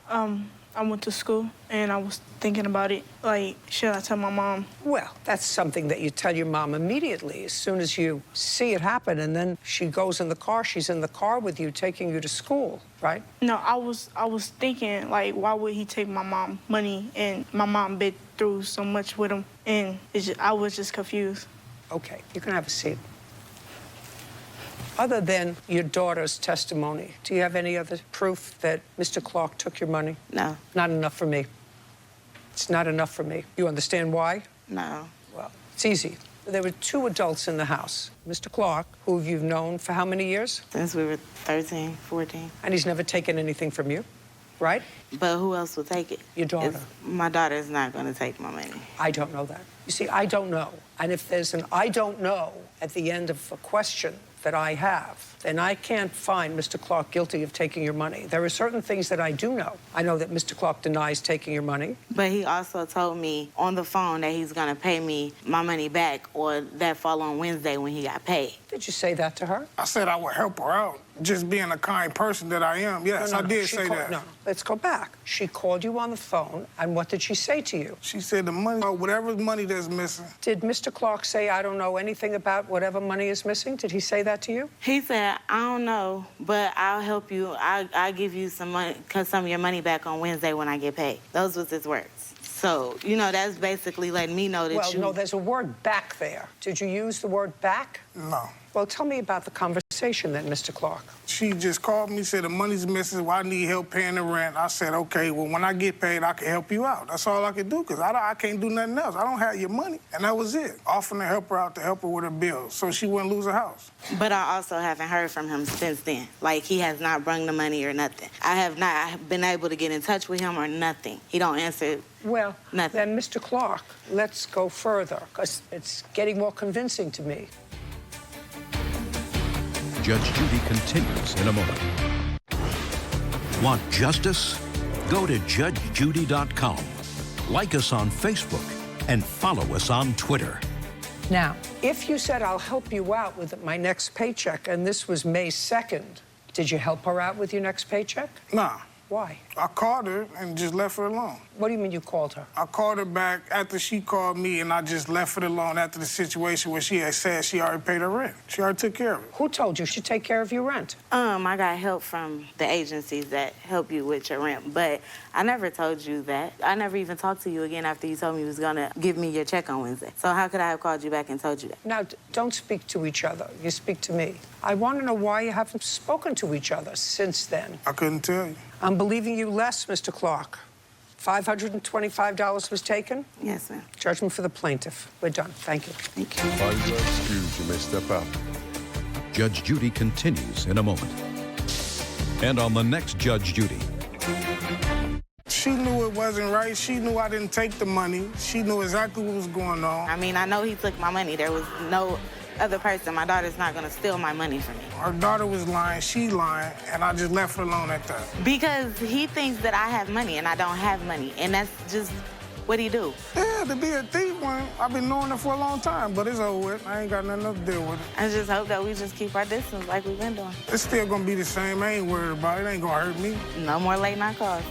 I went to school and I was thinking about it. Like, should I tell my mom? Well, that's something that you tell your mom immediately as soon as you see it happen, and then she goes in the car. She's in the car with you, taking you to school, right? No, I was thinking, like, why would he take my mom money? And my mom been through so much with him, and I was just confused. Okay, you can have a seat. Other than your daughter's testimony, do you have any other proof that Mr. Clark took your money? No. Not enough for me. It's not enough for me. You understand why? No. Well, it's easy. There were two adults in the house. Mr. Clark, who you've known for how many years? Since we were 13, 14. And he's never taken anything from you, right? But who else would take it? Your daughter. My daughter's not going to take my money. I don't know that. You see, I don't know. And if there's an I don't know at the end of a question that I have, then I can't find Mr. Clark guilty of taking your money. There are certain things that I do know. I know that Mr. Clark denies taking your money. But he also told me on the phone that he's going to pay me my money back or that following Wednesday when he got paid. Did you say that to her? I said I would help her out, just being a kind person that I am. Yes, I did say that. No, let's go back. She called you on the phone, and what did she say to you? She said the money, whatever money that's missing. Did Mr. Clark say, I don't know anything about whatever money is missing? Did he say that to you? He said, I don't know, but I'll help you. I'll give you some money, some of your money back on Wednesday when I get paid. Those was his words. So, you know, that's basically letting me know that Well, no, there's a word back there. Did you use the word back? No. Well, tell me about the conversation then, Mr. Clark. She just called me, said the money's missing, well, I need help paying the rent. I said, okay, well, when I get paid, I can help you out. That's all I can do, because I can't do nothing else. I don't have your money. And that was it. Offering to help her out, to help her with her bills, so she wouldn't lose her house. But I also haven't heard from him since then. Like, he has not brung the money or nothing. I have not been able to get in touch with him or nothing. He don't answer. Well, nothing. Then, Mr. Clark, let's go further, because it's getting more convincing to me. Judge Judy continues in a moment. Want justice? Go to judgejudy.com. Like us on Facebook and follow us on Twitter. Now, if you said, I'll help you out with my next paycheck, and this was May 2nd, did you help her out with your next paycheck? Nah. Why? I called her and just left her alone. What do you mean you called her? I called her back after she called me, and I just left it alone after the situation where she had said she already paid her rent. She already took care of it. Who told you she'd take care of your rent? I got help from the agencies that help you with your rent, but I never told you that. I never even talked to you again after you told me you was gonna give me your check on Wednesday. So how could I have called you back and told you that? Now, don't speak to each other. You speak to me. I want to know why you haven't spoken to each other since then. I couldn't tell you. I'm believing you less, Mr. Clark. $525 was taken? Yes, ma'am. Judgment for the plaintiff. We're done. Thank you. Thank you. Parties are excused. You may step out. Judge Judy continues in a moment. And on the next Judge Judy. She knew it wasn't right. She knew I didn't take the money. She knew exactly what was going on. I mean, I know he took my money. There was no other person. My daughter's not gonna steal my money from me. Her daughter was lying, she lying, and I just left her alone at that. Because he thinks that I have money and I don't have money, and that's just what he do. Yeah, to be a thief, I've been knowing her for a long time, but it's over with. I ain't got nothing else to deal with it. I just hope that we just keep our distance like we've been doing. It's still gonna be the same. I ain't worried about it. It ain't gonna hurt me. No more late night calls.